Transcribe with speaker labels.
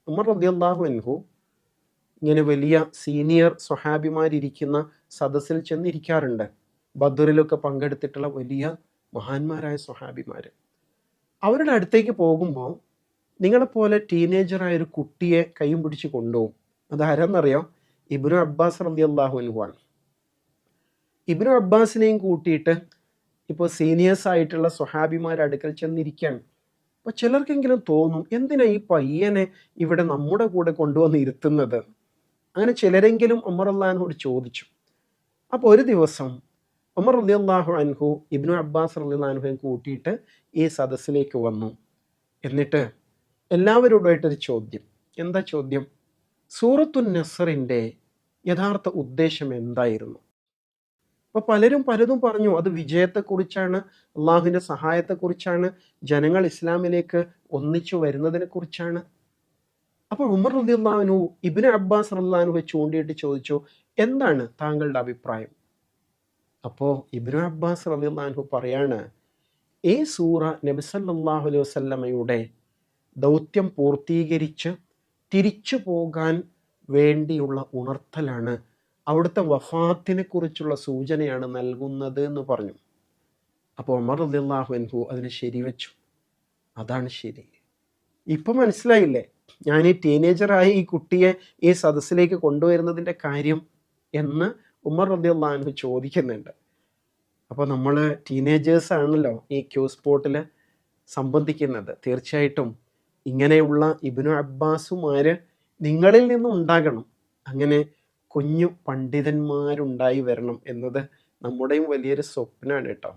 Speaker 1: ഉമർ റളിയല്ലാഹു അൻഹു ഇങ്ങനെ വലിയ സീനിയർ സ്വഹാബിമാരിരിക്കുന്ന സദസ്സിൽ ചെന്നിരിക്കാറുണ്ട്. ബദറിലൊക്കെ പങ്കെടുത്തിട്ടുള്ള വലിയ മഹാന്മാരായ സ്വഹാബിമാർ. അവരുടെ അടുത്തേക്ക് പോകുമ്പോൾ നിങ്ങളെപ്പോലെ ടീനേജറായ ഒരു കുട്ടിയെ കൈയും പിടിച്ച് കൊണ്ടുപോകും. അതാരെന്നറിയോ? ഇബ്നു അബ്ബാസ് റളിയല്ലാഹു അൻഹു ആണ്. ഇബ്നു അബ്ബാസിനെയും കൂട്ടിയിട്ട് ഇപ്പോൾ സീനിയേഴ്സ് ആയിട്ടുള്ള സ്വഹാബിമാരുടെ അടുക്കൽ ചെന്നിരിക്കുകയാണ്. അപ്പോൾ ചിലർക്കെങ്കിലും തോന്നും, എന്തിനാ ഈ പയ്യനെ ഇവിടെ നമ്മുടെ കൂടെ കൊണ്ടുവന്ന് ഇരുത്തുന്നത്? അങ്ങനെ ചിലരെങ്കിലും ഉമർ റളിയല്ലാഹുവിനോട് ചോദിച്ചു. അപ്പോൾ ഒരു ദിവസം ഉമർ റളിയല്ലാഹു അൻഹു ഇബ്നു അബ്ബാസ് റളിയല്ലാഹു അൻഹുവിനെ കൂട്ടിയിട്ട് ഈ സദസ്സിലേക്ക് വന്നു. എന്നിട്ട് എല്ലാവരോടായിട്ടൊരു ചോദ്യം. എന്താ ചോദ്യം? സൂറത്തുൻ നസ്റിൻ്റെ യഥാർത്ഥ ഉദ്ദേശം എന്തായിരുന്നു? അപ്പോൾ പലരും പലതും പറഞ്ഞു. അത് വിജയത്തെക്കുറിച്ചാണ്, അള്ളാഹുവിൻ്റെ സഹായത്തെക്കുറിച്ചാണ്, ജനങ്ങൾ ഇസ്ലാമിലേക്ക് ഒന്നിച്ചു വരുന്നതിനെ കുറിച്ചാണ്. അപ്പോൾ ഉമർ റളിയല്ലാഹു അൻഹു ഇബ്നു അബ്ബാസ് റളിയല്ലാഹു അൻഹുവെ ചൂണ്ടിയിട്ട് ചോദിച്ചു, എന്താണ് താങ്കളുടെ അഭിപ്രായം? അപ്പോൾ ഇബ്നു അബ്ബാസ് റളിയല്ലാഹു അൻഹു പറയാണ്, ഈ സൂറ നബി സല്ലല്ലാഹു അലൈഹി വസല്ലമയുടെ ദൗത്യം പൂർത്തീകരിച്ച് തിരിച്ചു പോകാൻ വേണ്ടിയുള്ള ഉണർത്തലാണ്, അവിടുത്തെ വഫാത്തിനെ കുറിച്ചുള്ള സൂചനയാണ് നൽകുന്നത് എന്ന് പറഞ്ഞു. അപ്പോൾ ഉമർ റളിയല്ലാഹു അൻഹു അതിനെ ശരിവെച്ചു. അതാണ് ശരി. ഇപ്പം മനസ്സിലായില്ലേ ഞാൻ ഈ ടീനേജറായ ഈ കുട്ടിയെ ഈ സദസ്സിലേക്ക് കൊണ്ടുവരുന്നതിൻ്റെ കാര്യം എന്ന് ഉമർ റളിയല്ലാഹു അൻഹു ചോദിക്കുന്നുണ്ട്. അപ്പോൾ നമ്മൾ ടീനേജേഴ്സ് ആണല്ലോ ഈ ക്യൂ സ്പോട്ടിൽ സംബന്ധിക്കുന്നത്. തീർച്ചയായിട്ടും ഇങ്ങനെയുള്ള ഇബ്നു അബ്ബാസുമാർ നിങ്ങളിൽ നിന്നും ഉണ്ടാകണം. അങ്ങനെ കുഞ്ഞു പണ്ഡിതന്മാരുണ്ടായി വരണം എന്നത് നമ്മുടെയും വലിയൊരു സ്വപ്നമാണ് കേട്ടോ.